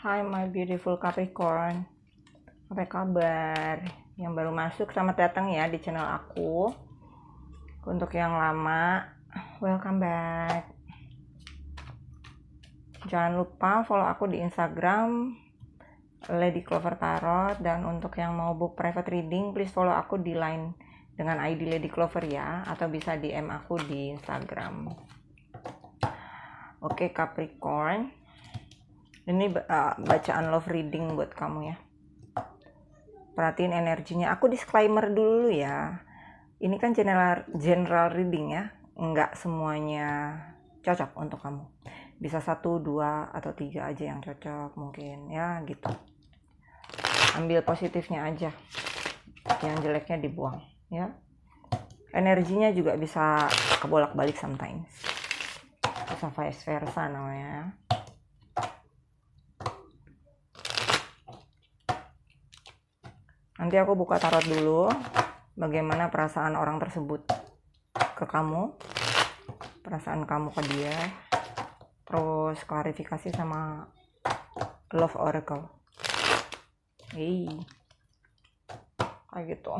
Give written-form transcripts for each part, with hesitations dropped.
Hai my beautiful Capricorn, apa kabar? Yang baru masuk selamat datang ya di channel aku. Untuk yang lama, welcome back. Jangan lupa follow aku di Instagram Lady Clover Tarot. Dan untuk yang mau book private reading, please follow aku di line dengan ID Lady Clover ya, atau bisa DM aku di Instagram. Oke Capricorn, ini bacaan love reading buat kamu ya. Perhatiin energinya. Aku disclaimer dulu ya. Ini kan general reading ya. Enggak semuanya cocok untuk kamu. Bisa 1, 2, atau 3 aja yang cocok mungkin ya gitu. Ambil positifnya aja. Yang jeleknya dibuang ya. Energinya juga bisa kebolak-balik sometimes. Bisa vice versa namanya. Nanti aku buka tarot dulu, bagaimana perasaan orang tersebut ke kamu, perasaan kamu ke dia, terus klarifikasi sama love oracle. Kayak gitu.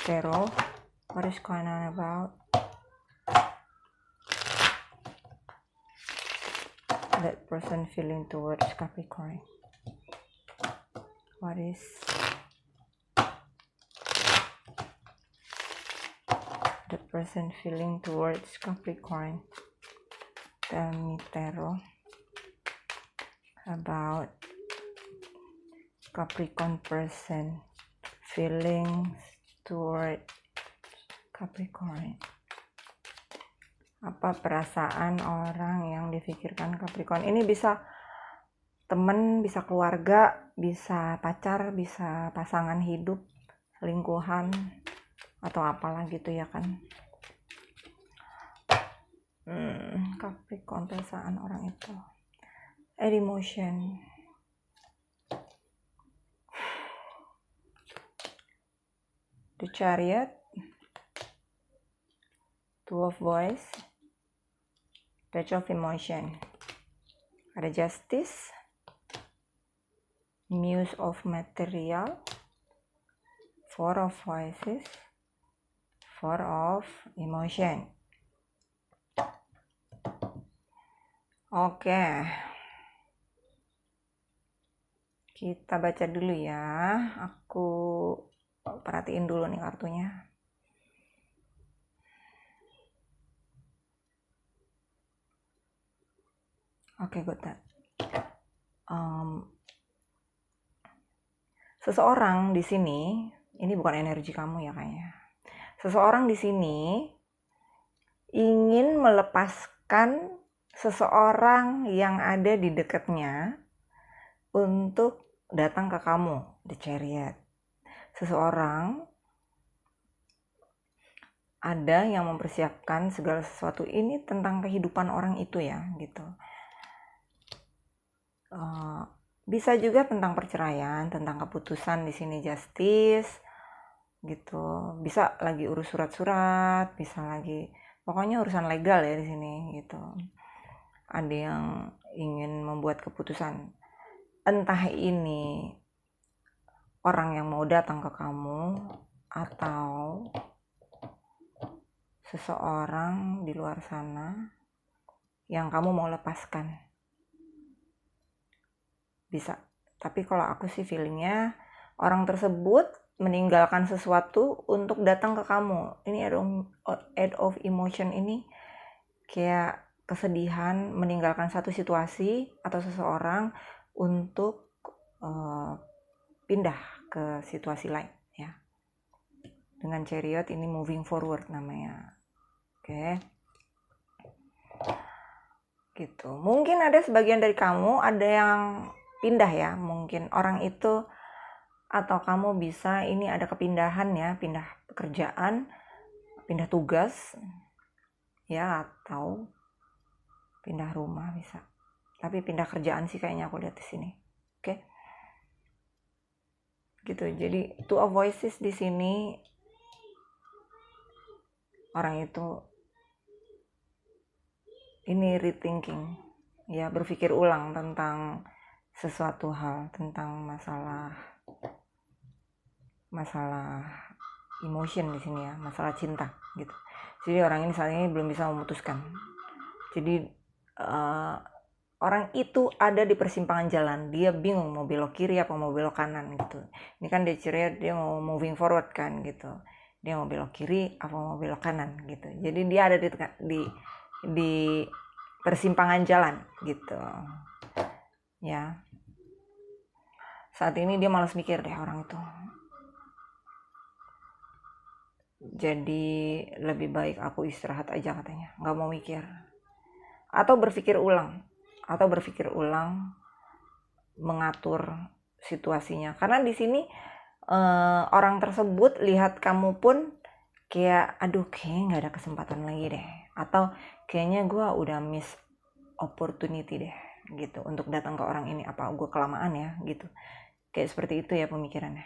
Tarot, what is going on about? That person feeling towards Capricorn. What is the person feeling towards Capricorn? Tell me tarot about Capricorn person feelings toward Capricorn. Apa perasaan orang yang dipikirkan Capricorn? Ini bisa temen, bisa keluarga, bisa pacar, bisa pasangan hidup, lingkuhan, atau apalah gitu ya kan. Capricorn, perasaan orang itu. Emotion. The Chariot. Two of Wands. Page of Emotion. Ada Justice. Muse of Material. Four of Voices. Four of Emotion. Oke. Kita baca dulu ya. Aku perhatiin dulu nih kartunya. Oke, got that. Seseorang di sini, ini bukan energi kamu ya kayaknya. Seseorang di sini ingin melepaskan seseorang yang ada di dekatnya untuk datang ke kamu, The Chariot. Seseorang ada yang mempersiapkan segala sesuatu, ini tentang kehidupan orang itu ya gitu. Bisa juga tentang perceraian, tentang keputusan, di sini Justice gitu. Bisa lagi urus surat-surat, bisa lagi pokoknya urusan legal ya di sini gitu. Ada yang ingin membuat keputusan, entah ini orang yang mau datang ke kamu atau seseorang di luar sana yang kamu mau lepaskan. Bisa. Tapi kalau aku sih feelingnya orang tersebut meninggalkan sesuatu untuk datang ke kamu. Ini add of emotion ini kayak kesedihan meninggalkan satu situasi atau seseorang untuk pindah ke situasi lain ya. Dengan Chariot ini moving forward namanya. Oke. Gitu. Mungkin ada sebagian dari kamu ada yang pindah ya, mungkin orang itu atau kamu bisa ini ada kepindahan ya, pindah pekerjaan, pindah tugas ya, atau pindah rumah bisa. Tapi pindah kerjaan sih kayaknya aku lihat di sini. Oke. Gitu. Jadi Two of Voices di sini orang itu ini rethinking ya, berpikir ulang tentang sesuatu hal, tentang masalah emotion di sini ya, masalah cinta gitu. Jadi orang ini saat ini belum bisa memutuskan. Jadi orang itu ada di persimpangan jalan, dia bingung mau belok kiri apa mau belok kanan gitu. Ini kan dia ceria, dia mau moving forward kan gitu, dia mau belok kiri apa mau belok kanan gitu. Jadi dia ada di persimpangan jalan gitu ya. Saat ini dia malas mikir deh orang itu, jadi lebih baik aku istirahat aja katanya, nggak mau mikir atau berpikir ulang mengatur situasinya. Karena di sini orang tersebut lihat kamu pun kayak aduh kayaknya nggak ada kesempatan lagi deh, atau kayaknya gue udah miss opportunity deh gitu untuk datang ke orang ini, apa gue kelamaan ya gitu, kayak seperti itu ya pemikirannya.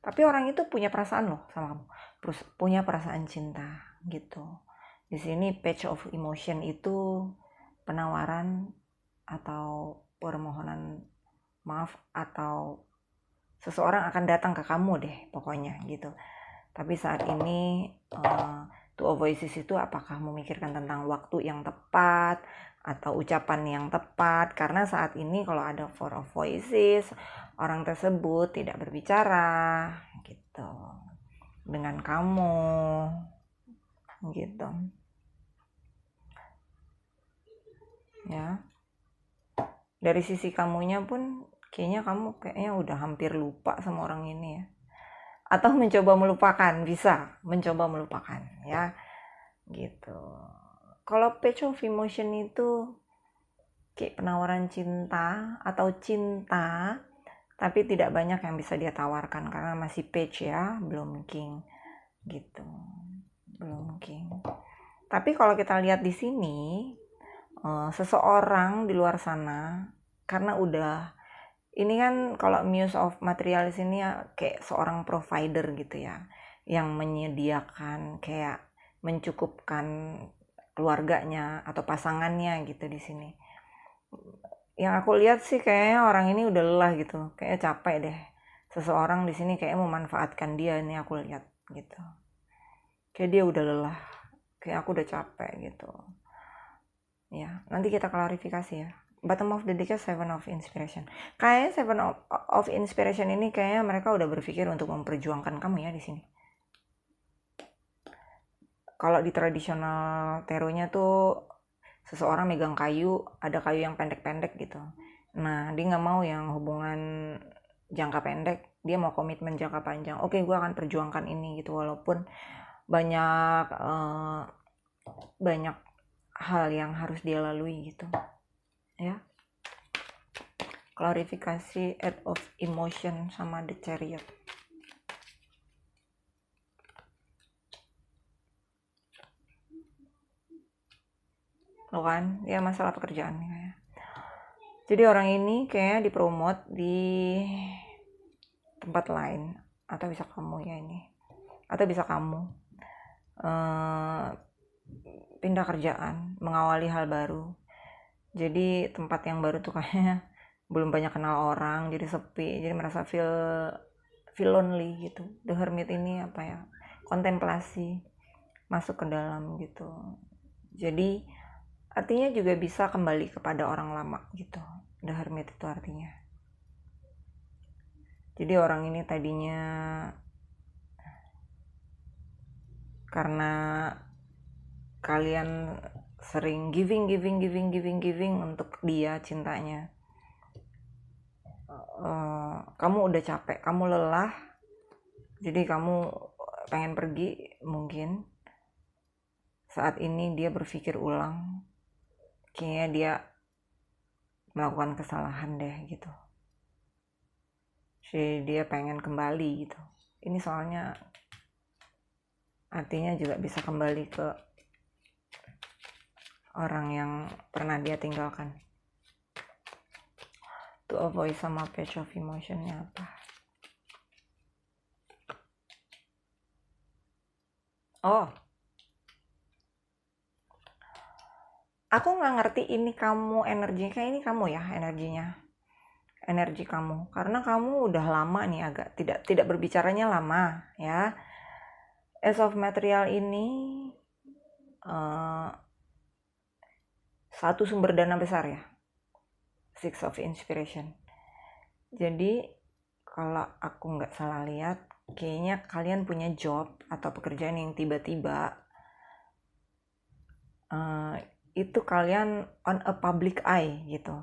Tapi orang itu punya perasaan loh sama kamu, terus punya perasaan cinta gitu. Di sini page of emotion itu penawaran atau permohonan maaf, atau seseorang akan datang ke kamu deh pokoknya gitu. Tapi saat ini Two of Voices itu apakah memikirkan tentang waktu yang tepat atau ucapan yang tepat, karena saat ini kalau ada Four of Voices, orang tersebut tidak berbicara gitu dengan kamu gitu ya. Dari sisi kamunya pun kayaknya udah hampir lupa sama orang ini ya, atau mencoba melupakan, bisa mencoba melupakan ya gitu. Kalau page of emotion itu kayak penawaran cinta atau cinta, tapi tidak banyak yang bisa dia tawarkan karena masih page ya, belum king gitu, belum king. Tapi kalau kita lihat di sini seseorang di luar sana, karena udah ini kan kalau Muse of Materialis ini ya kayak seorang provider gitu ya, yang menyediakan kayak mencukupkan keluarganya atau pasangannya gitu di sini. Yang aku lihat sih kayaknya orang ini udah lelah gitu, kayaknya capek deh. Seseorang di sini kayaknya memanfaatkan dia nih, aku lihat gitu. Kayak dia udah lelah, kayak aku udah capek gitu. Ya, nanti kita klarifikasi ya. Bottom of the deck Seven of Inspiration. Kayaknya Seven of Inspiration ini kayaknya mereka udah berpikir untuk memperjuangkan kamu ya di sini. Kalau di tradisional taronya tuh seseorang megang kayu, ada kayu yang pendek-pendek gitu. Nah, dia nggak mau yang hubungan jangka pendek, dia mau komitmen jangka panjang. Oke, gue akan perjuangkan ini gitu, walaupun banyak banyak hal yang harus dia lalui gitu ya. Klarifikasi Eight of Emotion sama The Chariot. Lo kan, ya masalah pekerjaan kayaknya. Jadi orang ini kayaknya dipromot di tempat lain, atau bisa kamu ya ini, atau bisa kamu pindah kerjaan, mengawali hal baru. Jadi tempat yang baru tuh kayaknya belum banyak kenal orang, jadi sepi, jadi merasa feel lonely gitu. The Hermit ini apa ya, kontemplasi, masuk ke dalam gitu. Jadi artinya juga bisa kembali kepada orang lama gitu. The Hermit itu artinya. Jadi orang ini tadinya karena kalian sering giving untuk dia cintanya, kamu udah capek, kamu lelah, jadi kamu pengen pergi. Mungkin saat ini dia berpikir ulang, kayaknya dia melakukan kesalahan deh gitu, jadi dia pengen kembali gitu. Ini soalnya artinya juga bisa kembali ke orang yang pernah dia tinggalkan. To avoid sama Page of Emotionnya apa? Oh, aku nggak ngerti ini kamu energinya, kayak ini kamu ya energi kamu, karena kamu udah lama nih agak tidak berbicaranya lama ya. Ace of Material ini satu sumber dana besar ya, Six of Inspiration. Jadi kalau aku nggak salah lihat, kayaknya kalian punya job atau pekerjaan yang tiba-tiba itu kalian on a public eye gitu.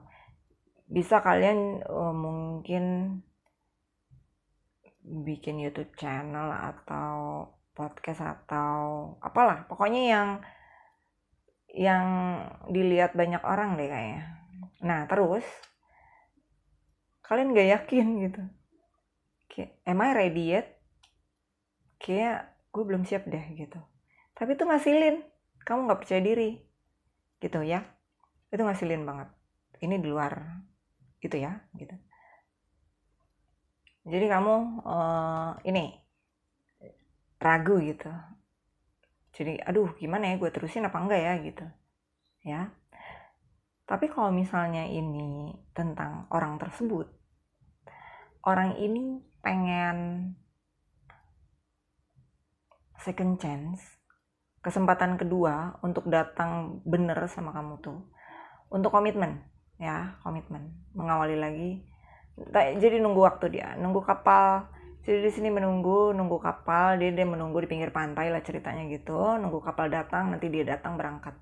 Bisa kalian mungkin bikin YouTube channel atau podcast atau apalah, pokoknya yang dilihat banyak orang deh kayaknya. Nah terus kalian gak yakin gitu, kayak am I ready yet, kayak gue belum siap deh gitu, tapi itu ngasilin, kamu gak percaya diri gitu ya, itu ngasilin banget. Ini di luar itu ya gitu. Jadi kamu ini ragu gitu, jadi aduh gimana ya, gue terusin apa enggak ya gitu ya. Tapi kalau misalnya ini tentang orang tersebut, orang ini pengen second chance, kesempatan kedua untuk datang bener sama kamu tuh, untuk komitmen ya, komitmen mengawali lagi. Jadi nunggu waktu dia, nunggu kapal. Jadi di sini menunggu kapal, dia menunggu di pinggir pantai lah ceritanya gitu, nunggu kapal datang, nanti dia datang berangkat.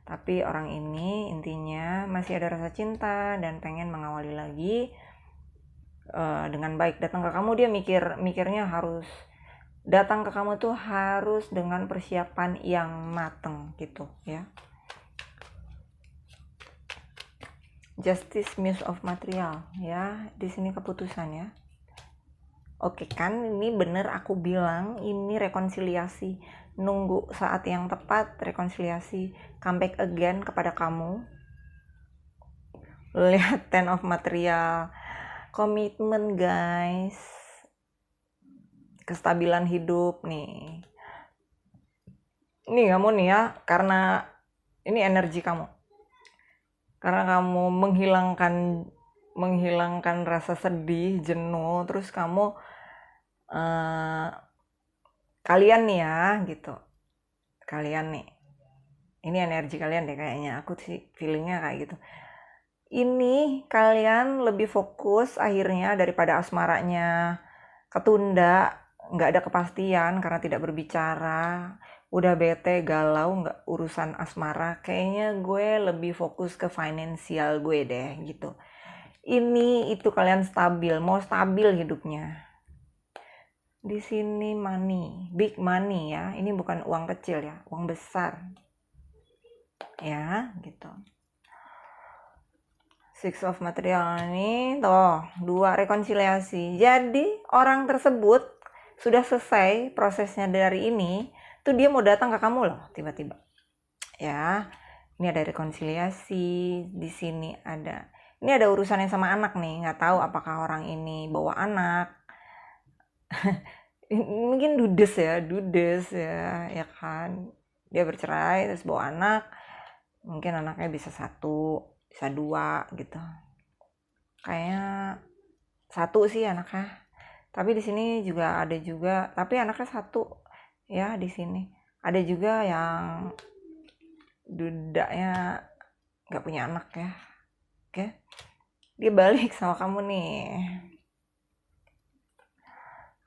Tapi orang ini intinya masih ada rasa cinta dan pengen mengawali lagi dengan baik. Datang ke kamu, dia mikirnya harus datang ke kamu tuh harus dengan persiapan yang mateng gitu ya. Justice, Muse of Material ya, di sini keputusan ya. Oke kan, ini bener aku bilang, ini rekonsiliasi, nunggu saat yang tepat, rekonsiliasi, comeback again kepada kamu. Lihat Ten of Material, komitmen guys, kestabilan hidup nih. Ini kamu nih ya, karena ini energi kamu, karena kamu menghilangkan rasa sedih, jenuh, terus kamu kalian nih ya gitu, kalian nih, ini energi kalian deh kayaknya, aku sih feelingnya kayak gitu. Ini kalian lebih fokus akhirnya daripada asmaranya ketunda, nggak ada kepastian karena tidak berbicara, udah bete, galau, nggak urusan asmara, kayaknya gue lebih fokus ke finansial gue deh gitu. Ini itu kalian stabil, mau stabil hidupnya. Di sini money, big money ya, ini bukan uang kecil ya, uang besar ya gitu. Six of Material ini tuh 2 rekonsiliasi. Jadi orang tersebut sudah selesai prosesnya dari ini, tuh dia mau datang ke kamu loh tiba-tiba. Ya, ini ada rekonsiliasi, di sini ada. Ini ada urusannya sama anak nih, nggak tahu apakah orang ini bawa anak. Mungkin dudes ya kan. Dia bercerai terus bawa anak. Mungkin anaknya bisa 1, bisa 2 gitu. Kayaknya 1 sih anaknya. Tapi di sini juga ada juga, tapi anaknya 1 ya di sini. Ada juga yang dudanya nggak punya anak ya. Oke, dia balik sama kamu nih.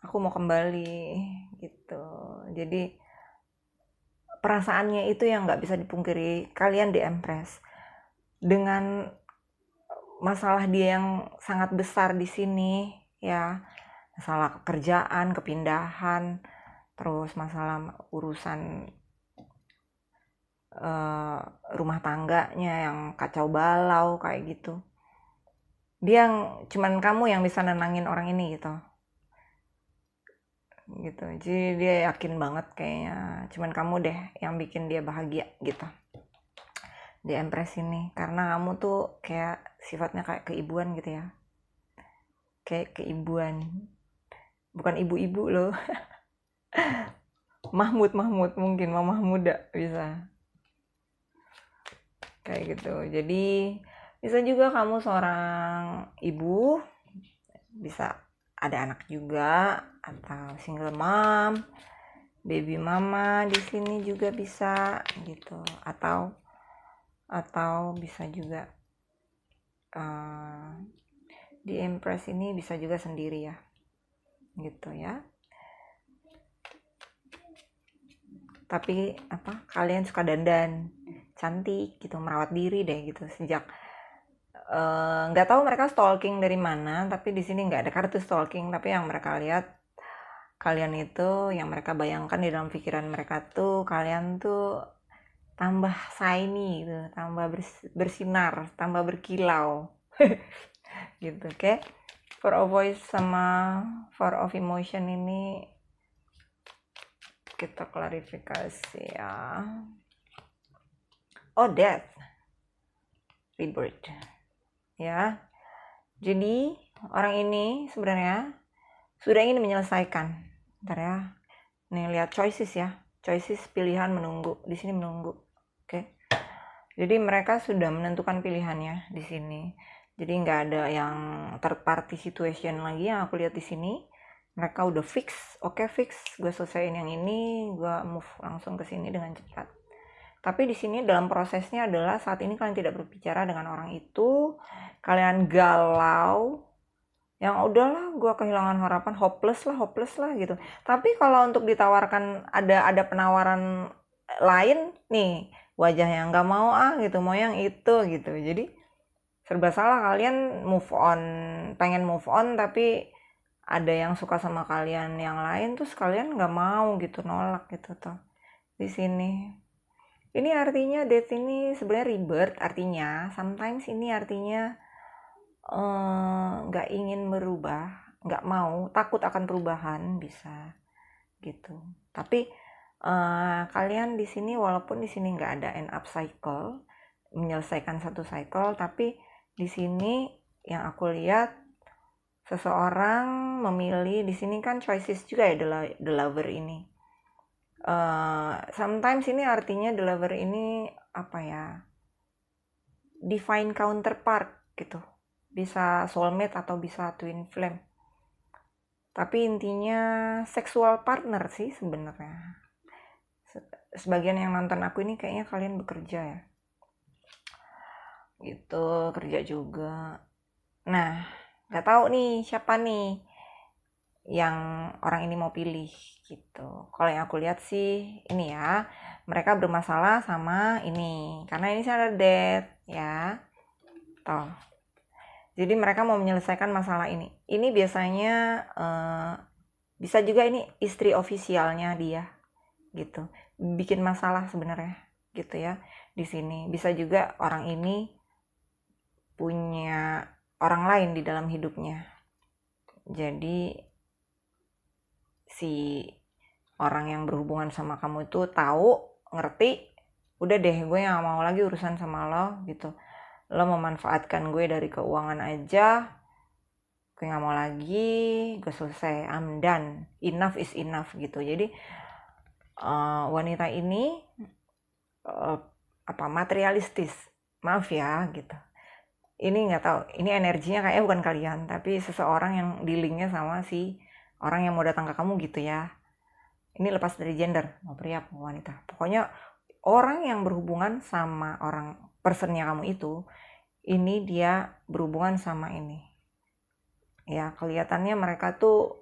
Aku mau kembali gitu. Jadi perasaannya itu yang nggak bisa dipungkiri. Kalian diimpress dengan masalah dia yang sangat besar di sini ya, masalah kerjaan, kepindahan, terus masalah urusan rumah tangganya yang kacau balau kayak gitu. Dia cuman kamu yang bisa nenangin orang ini gitu. Jadi dia yakin banget kayaknya cuman kamu deh yang bikin dia bahagia gitu di Empress ini, karena kamu tuh kayak sifatnya kayak keibuan gitu ya, kayak keibuan, bukan ibu-ibu loh. Mahmud mungkin mamah muda bisa. kayak gitu. Jadi bisa juga kamu seorang ibu, bisa ada anak juga, atau single mom, baby mama di sini juga bisa gitu, atau bisa juga di Empress ini bisa juga sendiri ya, gitu ya. Tapi kalian suka dandan cantik gitu, merawat diri deh gitu sejak nggak tahu mereka stalking dari mana, tapi di sini nggak ada kartu stalking, tapi yang mereka lihat kalian itu, yang mereka bayangkan di dalam pikiran mereka tuh kalian tuh tambah shiny gitu, tambah bersinar, tambah berkilau gitu. Oke. Four of Voice sama Four of Emotion ini kita klarifikasi ya. Oh, Death, Rebirth ya. Jadi orang ini sebenarnya sudah ingin menyelesaikan. Bentar ya. Nih lihat choices ya. Choices, pilihan, menunggu. Di sini menunggu. Oke. Jadi mereka sudah menentukan pilihannya di sini. Jadi nggak ada yang third party situation lagi yang aku lihat di sini. Mereka udah fix, oke fix, gue selesaiin yang ini, gue move langsung ke sini dengan cepat. Tapi di sini dalam prosesnya adalah saat ini kalian tidak berbicara dengan orang itu, kalian galau, yang udahlah gue kehilangan harapan, hopeless lah gitu. Tapi kalau untuk ditawarkan ada penawaran lain nih, wajahnya nggak mau gitu, mau yang itu gitu. Jadi serba salah, kalian pengen move on tapi ada yang suka sama kalian yang lain, terus kalian nggak mau gitu, nolak gitu tuh di sini. Ini artinya death ini sebenarnya rebirth, artinya sometimes ini artinya nggak ingin berubah, nggak mau, takut akan perubahan, bisa gitu. Tapi kalian di sini, walaupun di sini nggak ada end up cycle, menyelesaikan satu cycle, tapi di sini yang aku lihat seseorang memilih, di sini kan choices juga ya, the lover ini. Sometimes ini artinya the lover ini apa ya, divine counterpart gitu, bisa soulmate atau bisa twin flame, tapi intinya sexual partner sih sebenarnya. Sebagian yang nonton aku ini kayaknya kalian bekerja ya gitu, kerja juga. Nah, nggak tahu nih siapa nih yang orang ini mau pilih gitu. Kalau yang aku lihat sih ini ya, mereka bermasalah sama ini karena ini ada death ya toh. Jadi mereka mau menyelesaikan masalah ini. Ini biasanya bisa juga ini istri ofisialnya dia gitu, bikin masalah sebenarnya gitu ya di sini. Bisa juga orang ini punya orang lain di dalam hidupnya. Jadi si orang yang berhubungan sama kamu itu tahu, ngerti, udah deh gue gak mau lagi urusan sama lo gitu. Lo memanfaatkan gue dari keuangan aja, gue gak mau lagi, gue selesai, I'm done, enough is enough gitu. Jadi wanita ini materialistis, maaf ya gitu. Ini nggak tahu, ini energinya kayaknya bukan kalian, tapi seseorang yang dealingnya sama si orang yang mau datang ke kamu gitu ya. Ini lepas dari gender, mau pria mau wanita, pokoknya orang yang berhubungan sama orang personnya kamu itu, ini dia berhubungan sama ini ya. Kelihatannya mereka tuh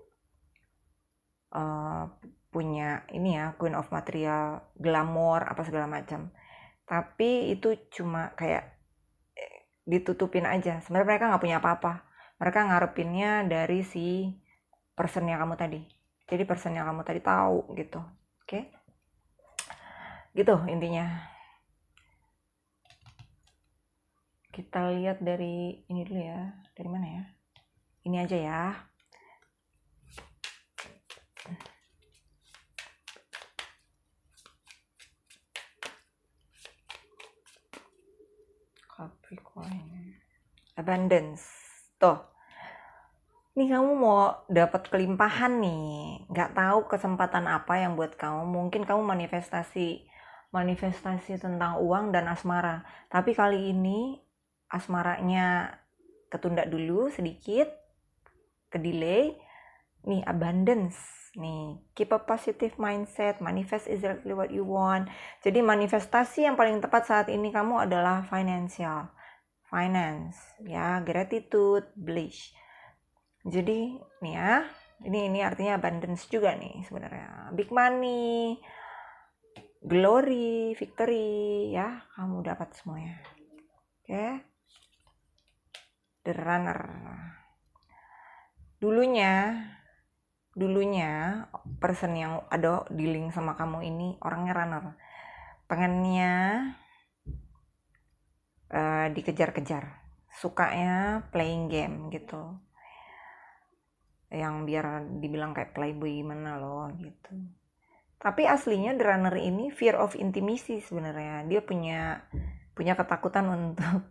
punya ini ya, Queen of Material, glamour apa segala macam, tapi itu cuma kayak ditutupin aja. Sebenarnya mereka nggak punya apa-apa, mereka ngarepinnya dari si personnya kamu tadi. Jadi personnya kamu tadi tahu gitu, oke? Gitu intinya. Kita lihat dari ini dulu ya, dari mana ya? Ini aja ya. Capricorn, abundance, tuh. Nih kamu mau dapat kelimpahan nih, nggak tahu kesempatan apa yang buat kamu. Mungkin kamu manifestasi manifestasi tentang uang dan asmara. Tapi kali ini asmaranya ketunda dulu sedikit, ke delay. Nih, abundance. Nih, keep a positive mindset, manifest exactly what you want. Jadi manifestasi yang paling tepat saat ini kamu adalah financial. Finance, ya, gratitude, bliss. Jadi, nih ya, ini artinya abundance juga nih sebenarnya. Big money, glory, victory, ya, kamu dapat semuanya. Oke. The runner. Dulunya person yang ada di link sama kamu ini orangnya runner, pengennya dikejar-kejar, sukanya playing game gitu, yang biar dibilang kayak playboy gimana loh gitu. Tapi aslinya the runner ini fear of intimacy sebenarnya. Dia punya ketakutan untuk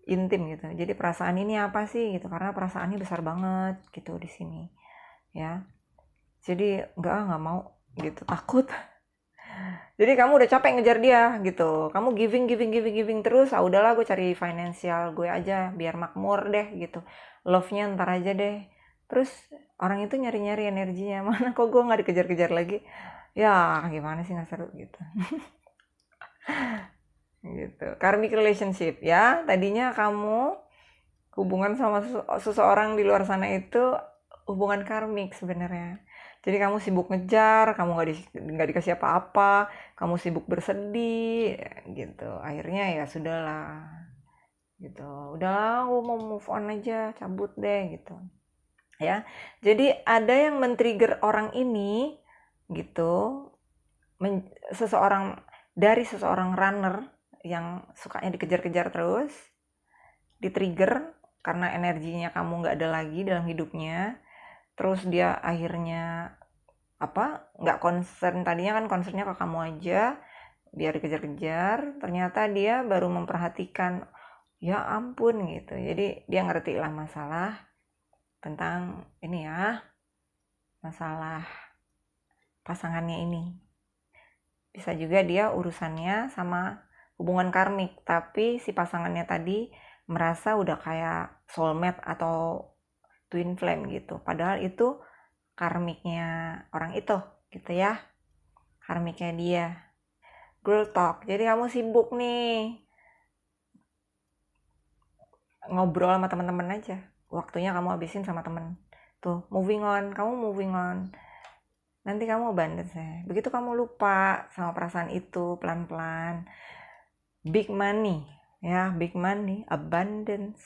intim gitu. Jadi perasaan ini apa sih gitu, karena perasaannya besar banget gitu di sini ya. Jadi nggak mau gitu, takut. Jadi kamu udah capek ngejar dia gitu, kamu giving terus. Udahlah, gue cari financial gue aja biar makmur deh gitu, love-nya ntar aja deh. Terus orang itu nyari energinya, mana kok gue nggak dikejar-kejar lagi ya, gimana sih, nggak seru gitu. Gitu. Karmic relationship ya, tadinya kamu hubungan sama seseorang di luar sana itu hubungan karmik sebenarnya. Jadi kamu sibuk ngejar, kamu nggak dikasih apa-apa, kamu sibuk bersedih, gitu. Akhirnya ya sudahlah, gitu. Udahlah, aku mau move on aja, cabut deh, gitu. Ya, jadi ada yang men-trigger orang ini, gitu. Seseorang runner yang sukanya dikejar-kejar terus, di-trigger karena energinya kamu nggak ada lagi dalam hidupnya. Terus dia akhirnya nggak concern, tadinya kan concernnya ke kamu aja biar dikejar-kejar, ternyata dia baru memperhatikan, ya ampun gitu. Jadi dia ngerti lah masalah tentang ini ya, masalah pasangannya ini. Bisa juga dia urusannya sama hubungan karmik, tapi si pasangannya tadi merasa udah kayak soulmate atau twin flame gitu, padahal itu karmiknya orang itu gitu ya, karmiknya dia. Girl talk, jadi kamu sibuk nih ngobrol sama teman-teman aja, waktunya kamu habisin sama temen tuh, moving on, nanti kamu abundance ya. Begitu kamu lupa sama perasaan itu, pelan-pelan big money ya, big money, abundance,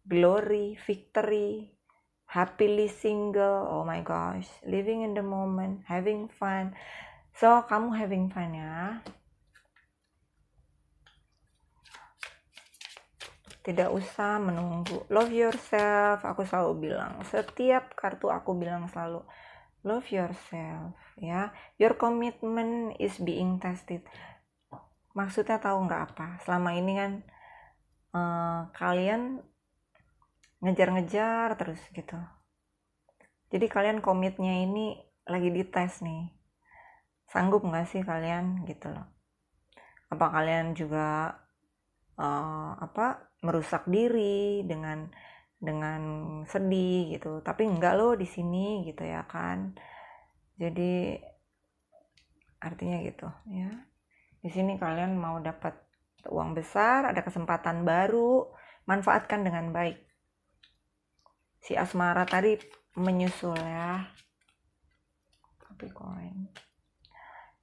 glory, victory, happily single, oh my gosh, living in the moment, having fun. So kamu having fun ya, tidak usah menunggu. Love yourself, aku selalu bilang, setiap kartu aku bilang selalu love yourself ya. Your commitment is being tested. Maksudnya tahu nggak apa, selama ini kan kalian ngejar-ngejar terus gitu. Jadi kalian komitnya ini lagi dites nih. Sanggup nggak sih kalian gitu loh. Apa kalian juga merusak diri dengan sedih gitu. Tapi enggak loh di sini gitu ya kan. Jadi artinya gitu ya. Di sini kalian mau dapat uang besar, ada kesempatan baru, manfaatkan dengan baik. Si asmara tadi menyusul ya. Capricorn.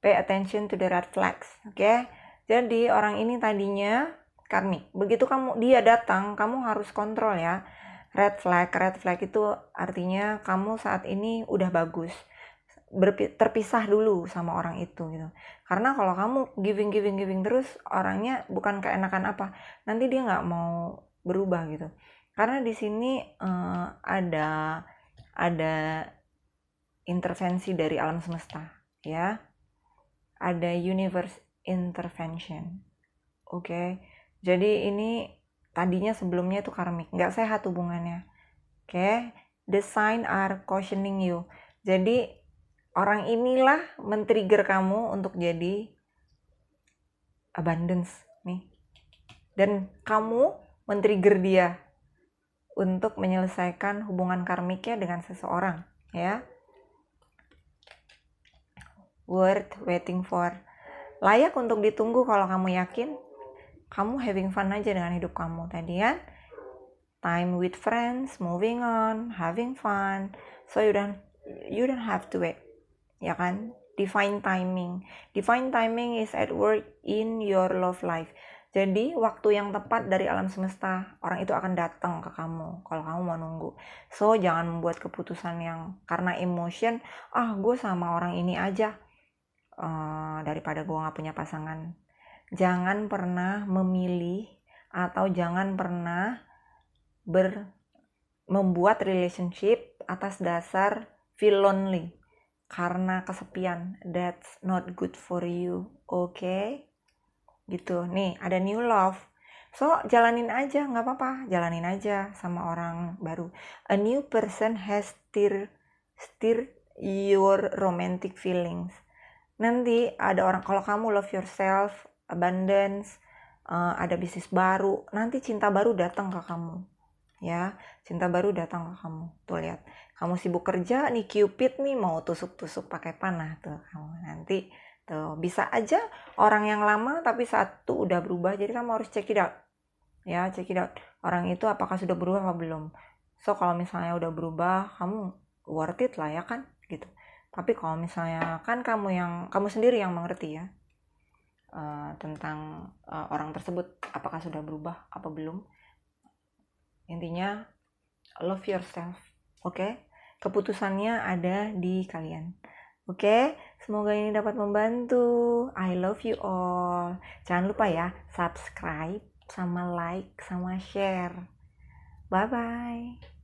Pay attention to the red flags, oke? Jadi orang ini tadinya karmik. Begitu dia datang, kamu harus kontrol ya. Red flag itu artinya kamu saat ini udah bagus. Terpisah dulu sama orang itu gitu. Karena kalau kamu giving terus, orangnya bukan keenakan apa, nanti dia nggak mau berubah gitu. Karena di sini ada intervensi dari alam semesta ya, ada universe intervention, oke? Jadi ini tadinya sebelumnya itu karmik, nggak sehat hubungannya, oke? The sign are cautioning you. Jadi orang inilah men-trigger kamu untuk jadi abundance nih, dan kamu men-trigger dia untuk menyelesaikan hubungan karmiknya dengan seseorang, ya. Worth waiting for, layak untuk ditunggu kalau kamu yakin kamu having fun aja dengan hidup kamu tadi kan. Time with friends, moving on, having fun, so you don't have to wait, ya kan. Divine timing is at work in your love life. Jadi waktu yang tepat dari alam semesta, orang itu akan datang ke kamu kalau kamu mau nunggu. So jangan membuat keputusan yang karena emotion, gue sama orang ini aja daripada gue gak punya pasangan. Jangan pernah memilih atau jangan pernah membuat relationship atas dasar feel lonely karena kesepian. That's not good for you, okay? Gitu. Nih, ada new love. So, jalanin aja, nggak apa-apa. Jalanin aja sama orang baru. A new person has stir your romantic feelings. Nanti ada orang, kalau kamu love yourself, abundance, ada bisnis baru, nanti cinta baru datang ke kamu. Ya, cinta baru datang ke kamu. Tuh lihat, kamu sibuk kerja nih, Cupid nih mau tusuk-tusuk pakai panah tuh kamu. Nanti tuh bisa aja orang yang lama tapi satu udah berubah. Jadi kamu harus check it out. Ya, check it out. Orang itu apakah sudah berubah apa belum. So kalau misalnya udah berubah, kamu worth it lah ya kan, gitu. Tapi kalau misalnya kan kamu sendiri yang mengerti ya tentang orang tersebut apakah sudah berubah apa belum. Intinya love yourself, oke? Keputusannya ada di kalian, oke? Semoga ini dapat membantu. I love you all. Jangan lupa ya, subscribe, sama like, sama share. Bye-bye.